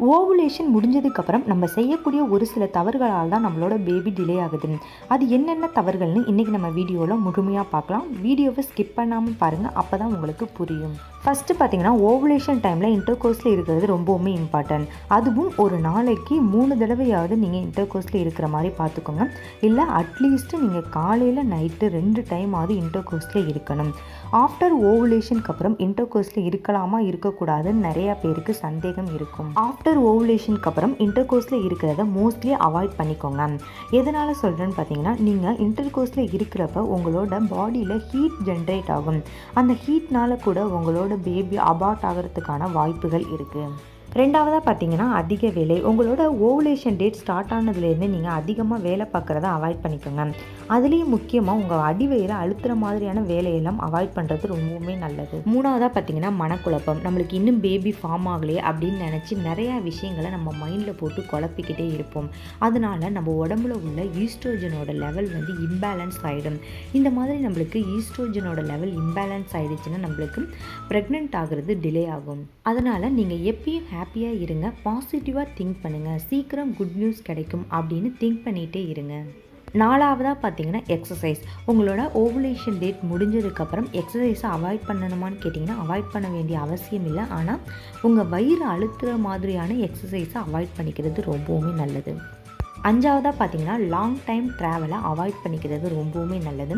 Ovulation முடிஞ்சதுக்கப்புறம் நம்ம செய்யக்கூடிய ஒரு சில தவறுகளால் தான் நம்மளோட பேபி டிலே ஆகுது. அது என்னென்ன தவறுகள்னு இன்றைக்கி நம்ம வீடியோவில் முழுமையாக பார்க்கலாம். வீடியோவை ஸ்கிப் பண்ணாமல் பாருங்கள், அப்போ தான் உங்களுக்கு புரியும். ஃபஸ்ட்டு பார்த்தீங்கன்னா, ஓவுலேஷன் டைமில் இன்டர்கோர்ஸில் இருக்கிறது ரொம்பவுமே இம்பார்ட்டன்ட். அதுவும் ஒரு நாளைக்கு 3 தடவையாவது நீங்கள் இன்டர்கோர்ஸில் இருக்கிற மாதிரி பார்த்துக்கோங்க. இல்லை அட்லீஸ்ட்டு நீங்கள் காலையில் நைட்டு 2 டைமாவது இன்டர்கோர்ஸில் இருக்கணும். ஆஃப்டர் ஓவுலேஷனுக்கு அப்புறம் இன்டர்கோர்ஸில் இருக்கலாமா இருக்கக்கூடாதுன்னு நிறையா பேருக்கு சந்தேகம் இருக்கும். ஆஃப்டர் ஓவுலேஷனுக்கு அப்புறம் இன்டர்கோர்ஸில் இருக்கிறத மோஸ்ட்லி அவாய்ட் பண்ணிக்கோங்க. எதனால் சொல்கிறேன்னு பார்த்தீங்கன்னா, நீங்கள் இன்டர்கோர்ஸில் இருக்கிறப்ப உங்களோட பாடியில் ஹீட் ஜென்ரேட் ஆகும். அந்த ஹீட்னால் கூட உங்களோட பேபி அபார்ட் ஆகிறதுக்கான வாய்ப்புகள் இருக்குது. ரெண்டாவதாக பார்த்தீங்கன்னா, அதிக வேலை. உங்களோட ஓவுலேஷன் டேட் ஸ்டார்ட் ஆனதுலேருந்து நீங்கள் அதிகமாக வேலை பார்க்குறத அவாய்ட் பண்ணிக்கோங்க. அதுலேயும் முக்கியமாக உங்கள் அடிவயிறை அழுத்துற மாதிரியான வேலையெல்லாம் அவாய்ட் பண்ணுறது ரொம்பவுமே நல்லது. மூணாவதாக பார்த்தீங்கன்னா, மனக்குழப்பம். நம்மளுக்கு இன்னும் பேபி ஃபார்ம் ஆகலையே அப்படின்னு நினச்சி நிறையா விஷயங்களை நம்ம மைண்டில் போட்டு குழப்பிக்கிட்டே இருப்போம். அதனால் நம்ம உடம்புல உள்ள ஈஸ்ட்ரோஜனோட லெவல் இம்பேலன்ஸ் ஆகிடும். இந்த மாதிரி நம்மளுக்கு ஈஸ்ட்ரோஜனோட லெவல் இம்பேலன்ஸ் ஆகிடுச்சுன்னா நம்மளுக்கு ப்ரெக்னென்ட் ஆகிறது டிலே ஆகும். அதனால் நீங்கள் எப்பயும் ஹாப்பியாக இருங்க, பாசிட்டிவாக திங்க் பண்ணுங்கள், சீக்கிரம் குட் நியூஸ் கிடைக்கும் அப்படின்னு திங்க் பண்ணிகிட்டே இருங்க. நாலாவதாக பார்த்தீங்கன்னா, எக்ஸசைஸ். உங்களோட ஓவுலேஷன் டேட் முடிஞ்சதுக்கப்புறம் எக்ஸசைஸை அவாய்ட் பண்ணணுமான்னு கேட்டிங்கன்னா, அவாய்ட் பண்ண வேண்டிய அவசியம் இல்லை. ஆனால் உங்கள் வயிறு அழுத்துற மாதிரியான எக்ஸசைஸை அவாய்ட் பண்ணிக்கிறது ரொம்பவுமே நல்லது. அஞ்சாவதாக பார்த்தீங்கன்னா, லாங் டைம் ட்ராவலை அவாய்ட் பண்ணிக்கிறது ரொம்பவுமே நல்லது.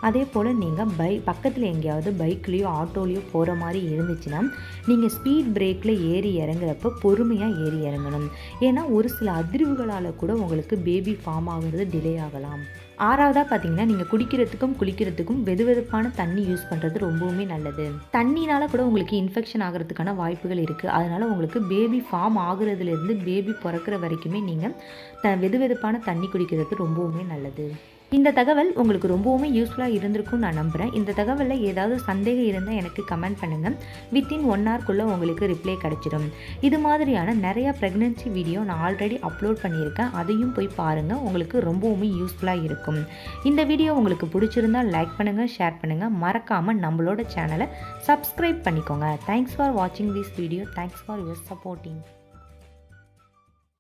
அதே போல் நீங்கள் பக்கத்தில் எங்கேயாவது பைக்லேயோ ஆட்டோலேயோ போகிற மாதிரி இருந்துச்சுன்னா, நீங்கள் ஸ்பீட் பிரேக்கில் ஏறி இறங்குறப்ப பொறுமையாக ஏறி இறங்கணும். ஏன்னா ஒரு சில அதிர்வுகளால் கூட உங்களுக்கு பேபி ஃபார்ம் ஆகிறது டிலே ஆகலாம். ஆறாவதாக பார்த்தீங்கன்னா, நீங்கள் குளிக்கிறதுக்கும் வெதுவெதுப்பான தண்ணி யூஸ் பண்ணுறது ரொம்பவுமே நல்லது. தண்ணினால் கூட உங்களுக்கு இன்ஃபெக்ஷன் ஆகிறதுக்கான வாய்ப்புகள் இருக்குது. அதனால் உங்களுக்கு பேபி ஃபார்ம் ஆகுறதுலேருந்து பேபி பிறக்கிற வரைக்குமே நீங்கள் வெதுவெதுப்பான தண்ணி குடிக்கிறது ரொம்பவுமே நல்லது. இந்த தகவல் உங்களுக்கு ரொம்பவுமே யூஸ்ஃபுல்லாக இருந்திருக்கும்னு நான் நம்புகிறேன். இந்த தகவலில் ஏதாவது சந்தேகம் இருந்தால் எனக்கு கமெண்ட் பண்ணுங்கள். வித்தின் 1 ஹவர்க்குள்ளே உங்களுக்கு ரிப்ளை கிடச்சிடும். இது மாதிரியான நிறையா ப்ரெக்னென்சி வீடியோ நான் ஆல்ரெடி அப்லோட் பண்ணியிருக்கேன். அதையும் போய் பாருங்கள், உங்களுக்கு ரொம்பவுமே யூஸ்ஃபுல்லாக இருக்கும். இந்த வீடியோ உங்களுக்கு பிடிச்சிருந்தால் லைக் பண்ணுங்கள், ஷேர் பண்ணுங்கள், மறக்காமல் நம்மளோட சேனலை சப்ஸ்கிரைப் பண்ணிக்கோங்க. தேங்க்ஸ் ஃபார் வாட்சிங் this video. Thanks for your supporting.